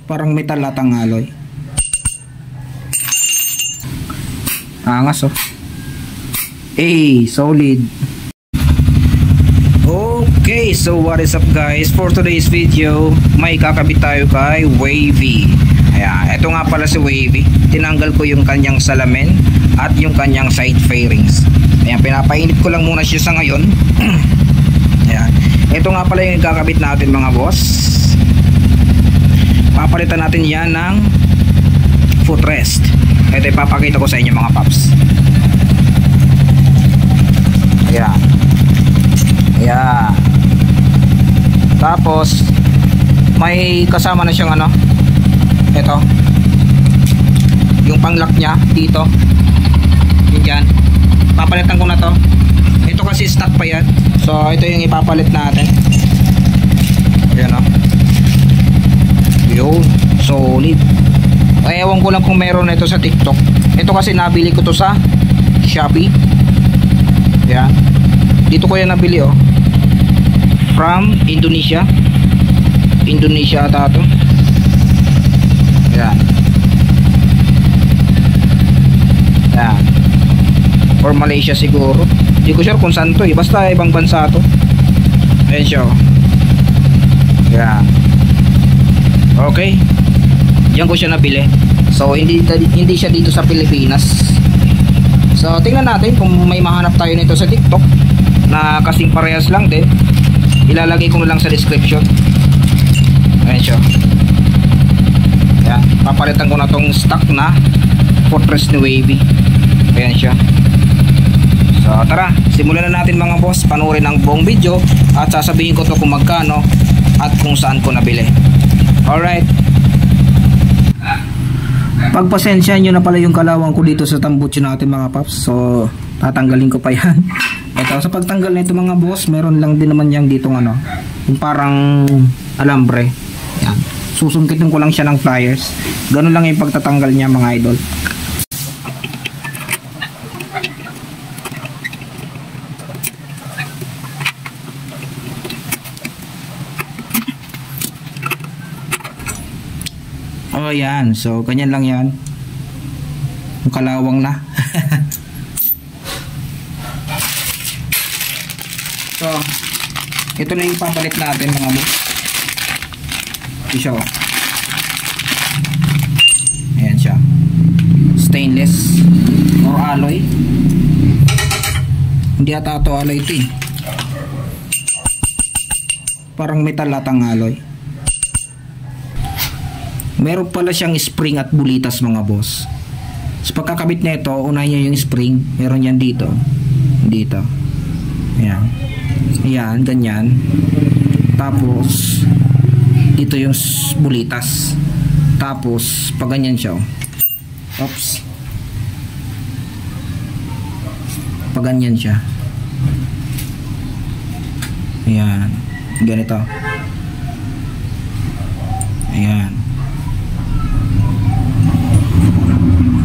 Parang metal latang alloy. Angas oh. Solid. Okay, so what is up guys? For today's video, may kakabit tayo kay Wavy. Ayan, ito nga pala si Wavy. Tinanggal ko yung kanyang salamin at yung kanyang side fairings. Ayan, pinapainit ko lang muna siya sa ngayon. Ayan, ito nga pala yung kakabit natin mga boss. Papalitan natin yan ng footrest. Ito ipapakita ko sa inyo mga paps. Ayan. Ayan. Tapos may kasama na siyang ano, ito yung panglock nya dito. Yan, papalitan ko na to. Ito kasi stock pa yan, so ito yung ipapalit natin. Ayan o. Yun, solid. Ewan ko lang kung meron na ito sa TikTok. Ito kasi nabili ko to sa Shopee. Ayan, dito ko yan nabili oh, from Indonesia. Indonesia ata to. Ayan. Ayan, or Malaysia siguro, hindi ko sure kung saan to eh, basta ibang bansa to. Ayan siya oh. Ayan. Okay, diyan ko siya nabili. So hindi siya dito sa Pilipinas. So tingnan natin kung may mahanap tayo nito sa TikTok na kasing parehas lang din. Ilalagay ko na lang sa description. Ayan siya. Ayan, papalitan ko na tong stock na footrest ni Wavy. Ayan siya. So tara, simulan na natin mga boss. Panoorin ang buong video at sasabihin ko to kung magkano at kung saan ko nabili. Alright. Pagpasensya nyo na pala yung kalawang ko dito sa tambutso natin mga paps. So tatanggalin ko pa yan. Ito, sa pagtanggal nito mga boss, meron lang din naman yang ditong ano, yung parang alambre. Yan, susungkitin ko lang siya ng pliers. Ganun lang yung pagtatanggal niya mga idol. Oh yan, so ganyan lang yan. Yung kalawang na. So ito na yung papalit natin mga boss. Siya oh. Ayan siya, stainless or alloy. Hindi ata ito alloy ito eh. Parang metal latang alloy. Meron pala siyang spring at bulitas mga boss. Sa pagkakabit na ito, unahin niya yung spring. Meron yan dito. Dito. Ayan. Ayan, ganyan. Tapos dito yung bulitas. Tapos pag ganyan siya. Oops. Pag ganyan siya. Ayan. Ganito. Ayan.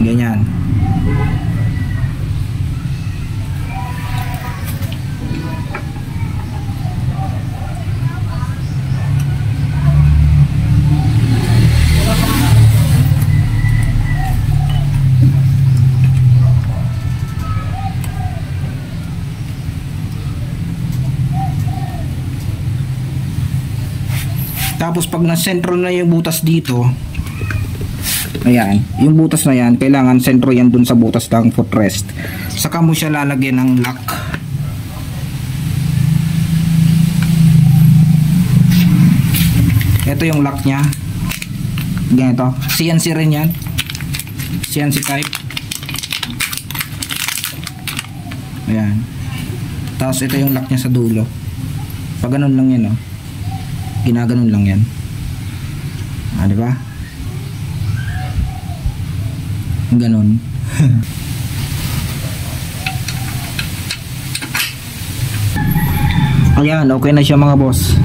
Ganyan. Tapos pag na-sentro na yung butas dito, ayan, yung butas na yan, kailangan sentro yan dun sa butas ng footrest. Saka mo siya lalagyan ng lock. Ito yung lock nya. Ganito. CNC rin yan. CNC type. Ayan. Tapos ito yung lock nya sa dulo. Pag ganun lang yan, oh. Ginaganon lang yan. Ah, diba? Ganon. Ayan, okay na siya mga boss.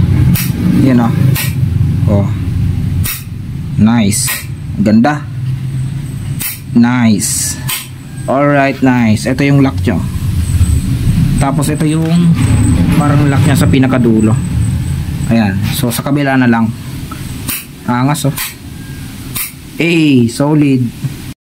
Yan o. Oh. Nice. Ganda. Nice. Alright, nice. Ito yung lock nyo. Tapos ito yung parang lock nya sa pinakadulo. Ayan. So sa kabila na lang. Angas oh. solid.